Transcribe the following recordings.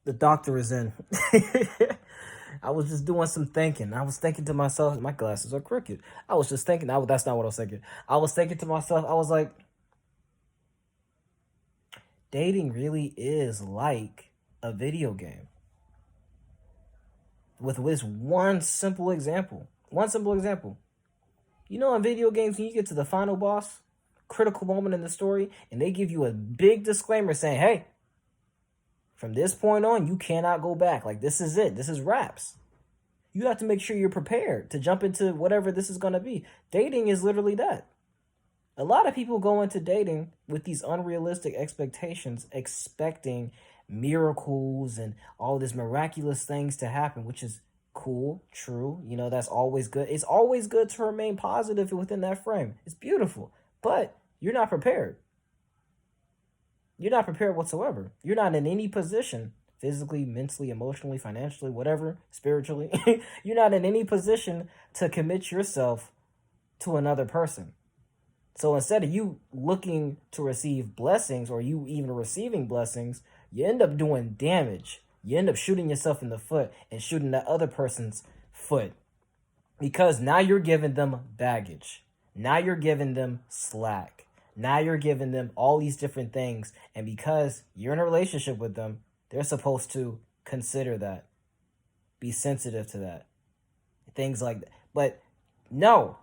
The doctor is in. I was just doing some thinking. I was thinking to myself, my glasses are crooked. I was just thinking, that's not what I was thinking. I was thinking to myself, I was like, dating really is like a video game. With this one simple example. One simple example. You know, in video games, when you get to the final boss, critical moment in the story, and they give you a big disclaimer saying, hey, from this point on, you cannot go back. Like, this is it. This is wraps. You have to make sure you're prepared to jump into whatever this is going to be. Dating is literally that. A lot of people go into dating with these unrealistic expectations, expecting miracles and all these miraculous things to happen, which is cool, true. You know, that's always good. It's always good to remain positive within that frame. It's beautiful, but you're not prepared. You're not prepared whatsoever. You're not in any position, physically, mentally, emotionally, financially, whatever, spiritually. You're not in any position to commit yourself to another person. So instead of you looking to receive blessings or you even receiving blessings, you end up doing damage. You end up shooting yourself in the foot and shooting that other person's foot. Because now you're giving them baggage. Now you're giving them slack. Now you're giving them all these different things. And because you're in a relationship with them, they're supposed to consider that. Be sensitive to that. Things like that. But no.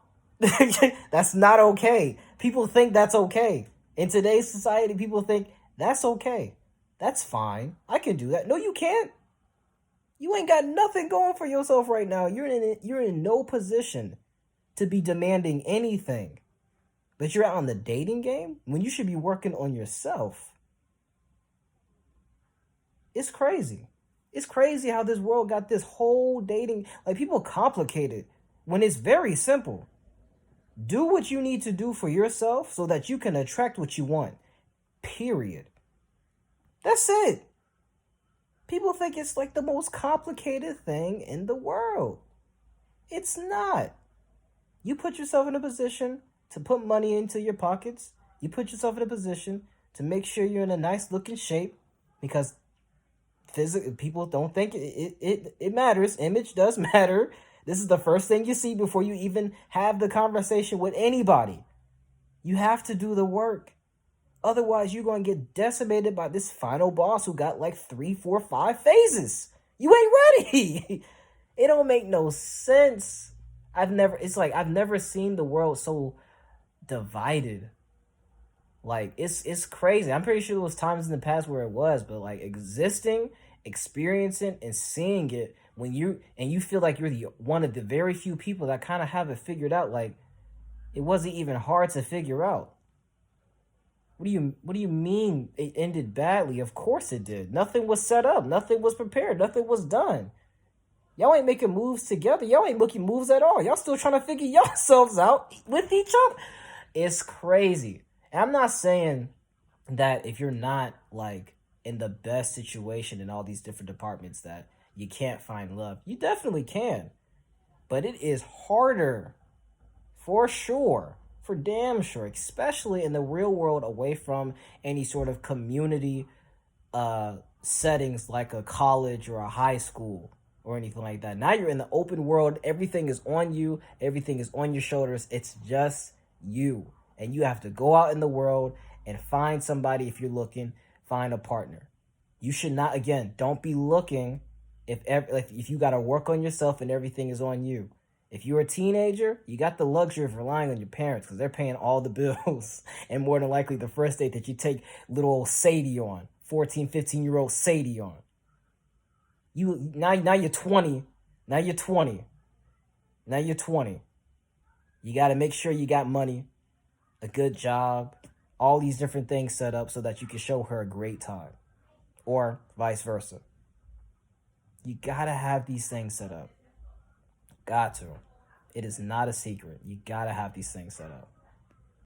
That's not okay. People think that's okay. In today's society, people think that's okay. That's fine. I can do that. No, you can't. You ain't got nothing going for yourself right now. You're in no position to be demanding anything. But you're out on the dating game when you should be working on yourself. It's crazy. It's crazy how this world got this whole dating, like, people complicate it when it's very simple. Do what you need to do for yourself so that you can attract what you want. Period. That's it. People think it's like the most complicated thing in the world. It's not. You put yourself in a position to put money into your pockets. You put yourself in a position to make sure you're in a nice looking shape, because people don't think it matters. Image does matter. This is the first thing you see before you even have the conversation with anybody. You have to do the work. Otherwise, you're going to get decimated by this final boss who got like 3, 4, 5 phases. You ain't ready. It don't make no sense. I've never seen the world so divided. Like, it's crazy. I'm pretty sure there was times in the past where it was, but like existing, experiencing, and seeing it when you feel like you're the one of the very few people that kind of have it figured out. Like, it wasn't even hard to figure out. What do you mean it ended badly? Of course it did. Nothing was set up. Nothing was prepared. Nothing was done. Y'all ain't making moves together. Y'all ain't making moves at all. Y'all still trying to figure yourselves out with each other. It's crazy. And I'm not saying that if you're not like in the best situation in all these different departments that you can't find love. You definitely can. But it is harder, for sure, for damn sure, especially in the real world, away from any sort of community settings like a college or a high school or anything like that. Now you're in the open world. Everything is on you. Everything is on your shoulders. It's just you. And you have to go out in the world and find somebody. If you're looking, find a partner. You should not, again, don't be looking if you got to work on yourself and everything is on you. If you're a teenager, you got the luxury of relying on your parents because they're paying all the bills. And more than likely, the first date that you take little old Sadie on, 14, 15-year-old Sadie on. Now you're 20. Now you're 20. Now you're 20. You got to make sure you got money, a good job, all these different things set up so that you can show her a great time. Or vice versa. You gotta have these things set up. Got to. It is not a secret. You gotta have these things set up.